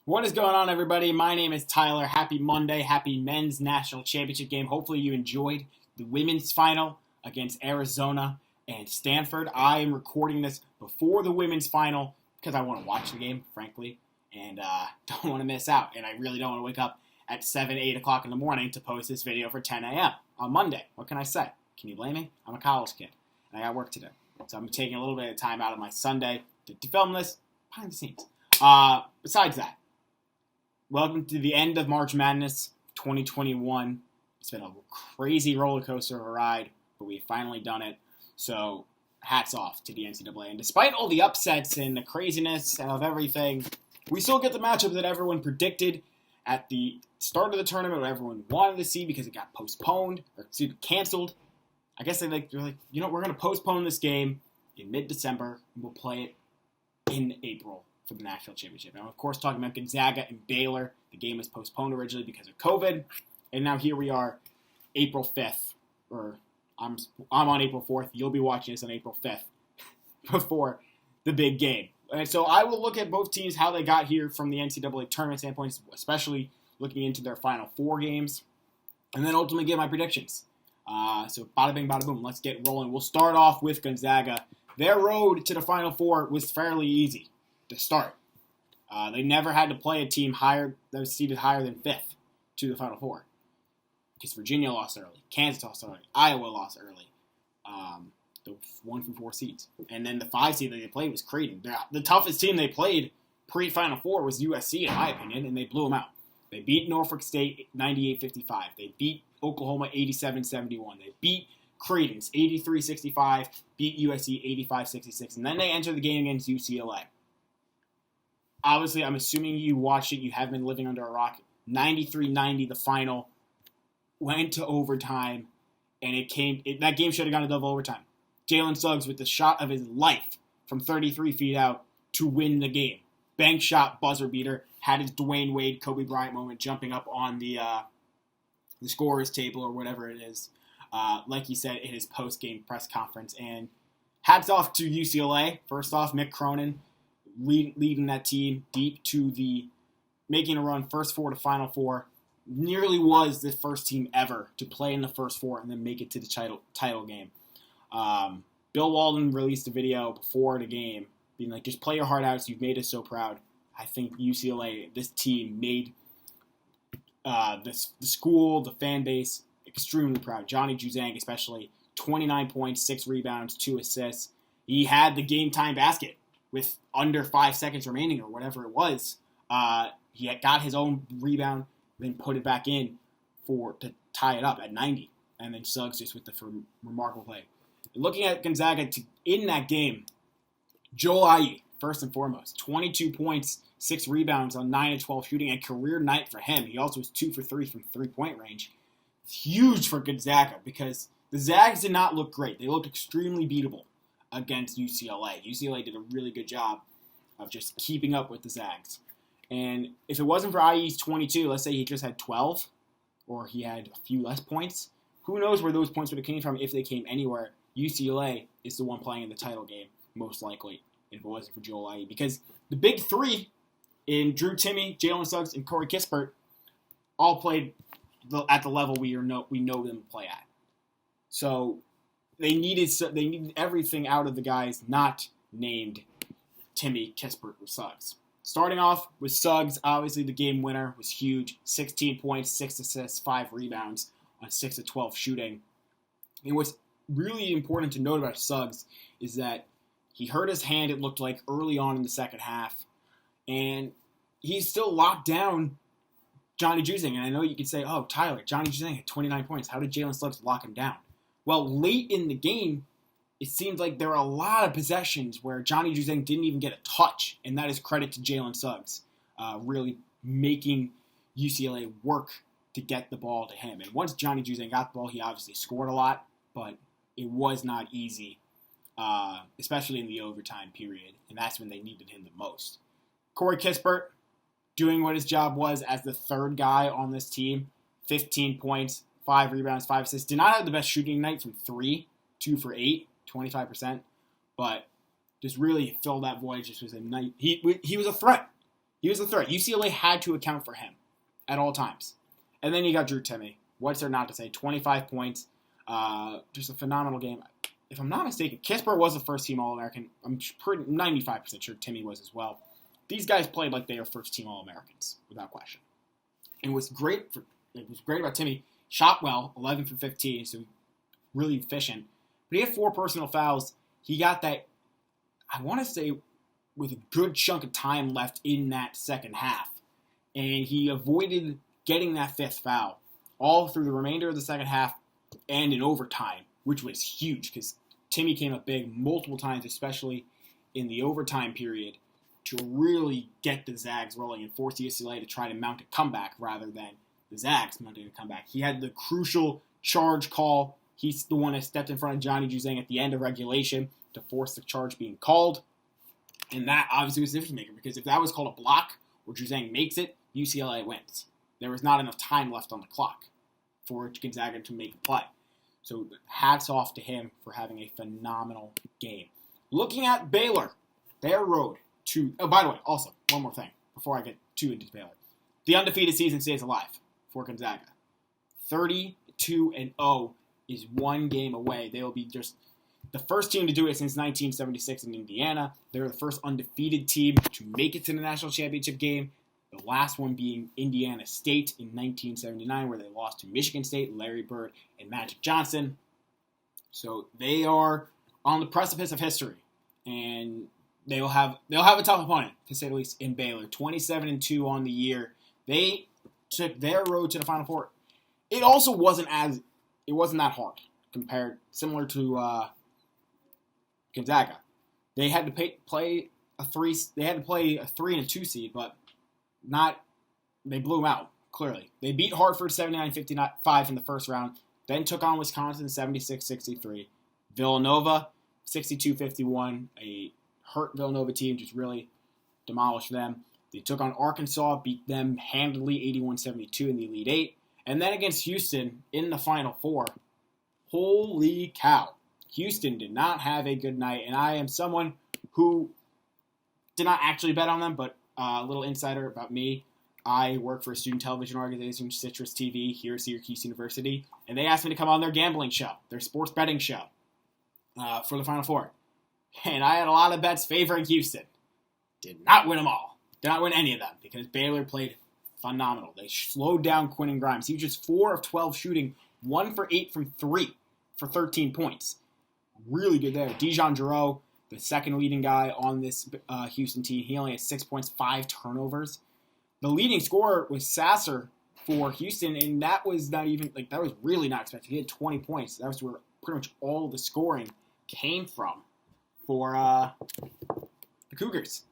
What is going on, everybody? My name is Tyler. Happy Monday. Happy Men's National Championship game. Hopefully you enjoyed the women's final against Arizona and Stanford. I am recording this before the women's final because I want to watch the game, frankly, and don't want to miss out. And I really don't want to wake up at 7, 8 o'clock in the morning to post this video for 10 a.m. on Monday. What can I say? Can you blame me? I'm a college kid, and I got work to do. So I'm taking a little bit of time out of my Sunday to film this behind the scenes. Besides that, welcome to the end of March Madness 2021. It's been a crazy roller coaster of a ride, but we've finally done it. So hats off to the NCAA. And despite all the upsets and the craziness of everything, we still get the matchup that everyone predicted at the start of the tournament, what everyone wanted to see because it got postponed or canceled. I guess they're like, we're going to postpone this game in mid-December, and we'll play it in April for the national championship. Now, of course, talking about Gonzaga and Baylor, the game was postponed originally because of COVID, and now here we are, April 5th, or I'm on April 4th. You'll be watching this on April 5th before the big game. And so I will look at both teams, how they got here from the NCAA tournament standpoint, especially looking into their Final Four games, and then ultimately give my predictions. So bada bing, bada boom, let's get rolling. We'll start off with Gonzaga. Their road to the Final Four was fairly easy to start. They never had to play a team that was seeded higher than 5th to the Final Four. Because Virginia lost early, Kansas lost early, Iowa lost early. The 1 from 4 seeds. And then the 5 seed that they played was Creighton. The toughest team they played pre-Final Four was USC, in my opinion, and they blew them out. They beat Norfolk State 98-55. They beat Oklahoma 87-71. They beat Creighton's 83-65, beat USC 85-66, and then they enter the game against UCLA. Obviously, I'm assuming you watched it. You have been living under a rock. 93-90, the final, went to overtime, and that game should have gone to double overtime. Jalen Suggs with the shot of his life from 33 feet out to win the game. Bank shot, buzzer beater, had his Dwayne Wade, Kobe Bryant moment, jumping up on the scorer's table or whatever it is, like he said in his post-game press conference. And hats off to UCLA. First off, Mick Cronin leading that team deep to making a run, first four to Final Four. Nearly was the first team ever to play in the first four and then make it to the title game. Bill Walden released a video before the game being like, just play your heart out, you've made us so proud. I think UCLA, this team, made the school, the fan base, extremely proud. Johnny Juzang especially, 29 points, 6 rebounds, 2 assists. He had the game-time basket with under 5 seconds remaining or whatever it was. He had got his own rebound, then put it back in to tie it up at 90. And then Suggs just with the remarkable play. Looking at Gonzaga in that game, Joel Ayi, first and foremost, 22 points, 6 rebounds on 9 of 12 shooting, a career night for him. He also was 2 for 3 from three-point range. It's huge for Gonzaga because the Zags did not look great. They looked extremely beatable against UCLA. UCLA did a really good job of just keeping up with the Zags. And if it wasn't for Ayi's 22, let's say he just had 12, or he had a few less points, who knows where those points would have came from if they came anywhere. UCLA is the one playing in the title game, most likely, if it wasn't for Joel Ayi. Because the big three in Drew Timme, Jalen Suggs, and Corey Kispert all played at the level we know them to play at. So they needed everything out of the guys not named Timme, Kispert, or Suggs. Starting off with Suggs, obviously the game winner was huge. 16 points, 6 assists, 5 rebounds on 6 of 12 shooting. And what's really important to note about Suggs is that he hurt his hand, it looked like, early on in the second half. And he's still locked down Johnny Juzang. And I know you could say, oh, Tyler, Johnny Juzang had 29 points. How did Jalen Suggs lock him down? Well, late in the game, it seemed like there were a lot of possessions where Johnny Juzang didn't even get a touch. And that is credit to Jalen Suggs, really making UCLA work to get the ball to him. And once Johnny Juzang got the ball, he obviously scored a lot, but it was not easy, especially in the overtime period, and that's when they needed him the most. Corey Kispert doing what his job was as the third guy on this team, 15 points, 5 rebounds, 5 assists. Did not have the best shooting night from 3, 2 for 8, 25%, but just really filled that void. Just was a night. He was a threat. He was the threat. UCLA had to account for him at all times. And then you got Drew Timme. What's there not to say? 25 points. Just a phenomenal game. If I'm not mistaken, Kispert was the first-team All-American. I'm 95% sure Timme was as well. These guys played like they were first-team All-Americans, without question. And what's great about Timme, shot well, 11 for 15, so really efficient. But he had 4 personal fouls. He got that, I want to say, with a good chunk of time left in that second half. And he avoided getting that 5th foul all through the remainder of the second half and in overtime, which was huge because Timme came up big multiple times, especially in the overtime period, to really get the Zags rolling and force UCLA to try to mount a comeback rather than the Zags mounting a comeback. He had the crucial charge call. He's the one that stepped in front of Johnny Juzang at the end of regulation to force the charge being called. And that obviously was the difference maker because if that was called a block or Juzang makes it, UCLA wins. There was not enough time left on the clock for Gonzaga to make a play. So hats off to him for having a phenomenal game. Looking at Baylor, their road to... Oh, by the way, also, one more thing before I get too into Baylor. The undefeated season stays alive for Gonzaga. 32-0 is one game away. They will be just the first team to do it since 1976 in Indiana. They're the first undefeated team to make it to the national championship game. The last one being Indiana State in 1979, where they lost to Michigan State, Larry Bird, and Magic Johnson. So they are on the precipice of history, and they'll have a tough opponent, to say the least, in Baylor. 27-2 on the year. They took their road to the Final Four. It also wasn't that hard similar to Gonzaga. They had to play a 3 and a 2 seed, but they blew them out, clearly. They beat Hartford 79-55 in the first round, then took on Wisconsin 76-63. Villanova 62-51, a hurt Villanova team, just really demolished them. They took on Arkansas, beat them handily 81-72 in the Elite Eight. And then against Houston in the Final Four, holy cow. Houston did not have a good night, and I am someone who did not actually bet on them, but a little insider about me. I work for a student television organization, Citrus TV, here at Syracuse University, and they asked me to come on their gambling show, their sports betting show, for the Final Four. And I had a lot of bets favoring Houston. Did not win them all. Did not win any of them because Baylor played phenomenal. They slowed down Quentin Grimes. He was just 4 of 12 shooting, 1 for 8 from 3 for 13 points. Really good there. Dijon Giroux, the second leading guy on this Houston team, he only had 6 points, 5 turnovers. The leading scorer was Sasser for Houston, and that was that was really not expected. He had 20 points. That was where pretty much all the scoring came from for the Cougars.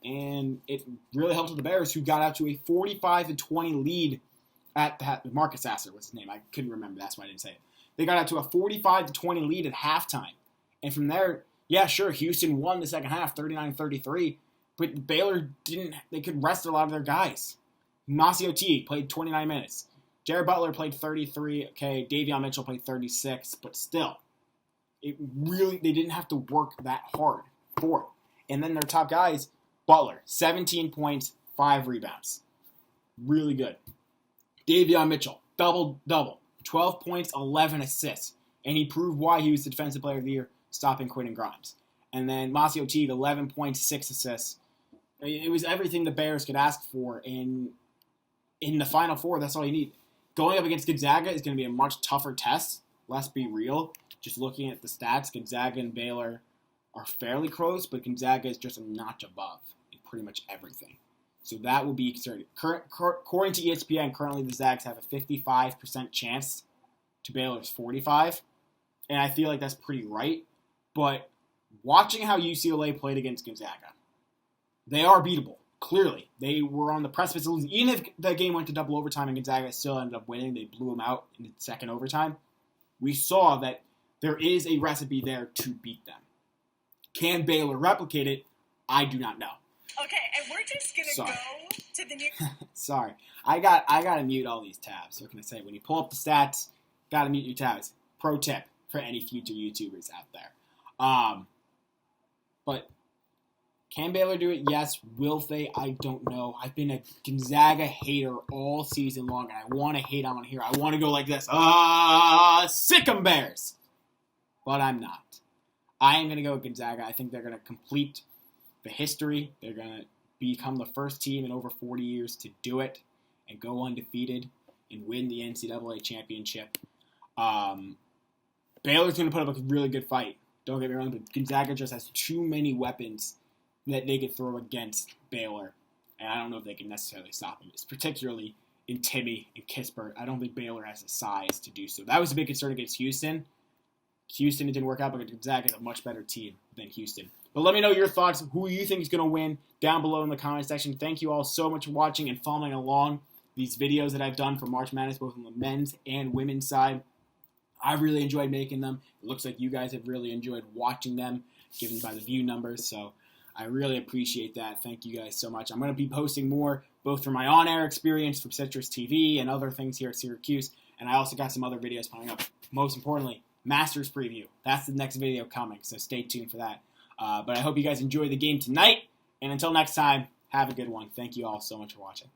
And it really helped with the Bears, who got out to a 45-20 lead at Marcus Sasser was his name. I couldn't remember. That's why I didn't say it. They got out to a 45-20 lead at halftime. And from there, yeah, sure, Houston won the second half, 39-33. But Baylor they could rest a lot of their guys. Masio Teague played 29 minutes. Jared Butler played 33. Okay, Davion Mitchell played 36. But still, they didn't have to work that hard for it. And then their top guys, Butler, 17 points, 5 rebounds. Really good. Davion Mitchell, double-double. 12 points, 11 assists. And he proved why he was the Defensive Player of the Year, stopping Quentin Grimes. And then Masio Teague, 11 points, 6 assists. It was everything the Bears could ask for. And in the Final Four, that's all you need. Going up against Gonzaga is going to be a much tougher test. Let's be real. Just looking at the stats, Gonzaga and Baylor are fairly close, but Gonzaga is just a notch above in pretty much everything. So that will be concerning. According to ESPN, currently the Zags have a 55% chance to Baylor's 45%. And I feel like that's pretty right. But watching how UCLA played against Gonzaga, they are beatable. Clearly. They were on the precipice of losing. Even if the game went to double overtime and Gonzaga still ended up winning, they blew them out in the second overtime. We saw that there is a recipe there to beat them. Can Baylor replicate it? I do not know. Okay, and we're just gonna go to the new. Sorry, I gotta mute all these tabs. What can I say? When you pull up the stats, gotta mute your tabs. Pro tip for any future YouTubers out there. But Can Baylor do it? Yes. Will they? I don't know. I've been a Gonzaga hater all season long, and I want to hate on here. I want to go like this. Sick 'em Bears. But I'm not. I am going to go with Gonzaga. I think they're going to complete the history. They're going to become the first team in over 40 years to do it and go undefeated and win the NCAA championship. Baylor's going to put up a really good fight. Don't get me wrong, but Gonzaga just has too many weapons that they could throw against Baylor, and I don't know if they can necessarily stop them. It's particularly in Timmy and Kispert. I don't think Baylor has the size to do so. That was a big concern against Houston. Houston, it didn't work out, but Gonzaga is a much better team than Houston. But let me know your thoughts, who you think is going to win, down below in the comment section. Thank you all so much for watching and following along these videos that I've done for March Madness, both on the men's and women's side. I really enjoyed making them. It looks like you guys have really enjoyed watching them, given by the view numbers, so I really appreciate that. Thank you guys so much. I'm going to be posting more, both from my on-air experience from Citrus TV and other things here at Syracuse, and I also got some other videos coming up. Most importantly, Masters preview. That's the next video coming, so stay tuned for that. But I hope you guys enjoy the game tonight, and until next time, have a good one. Thank you all so much for watching.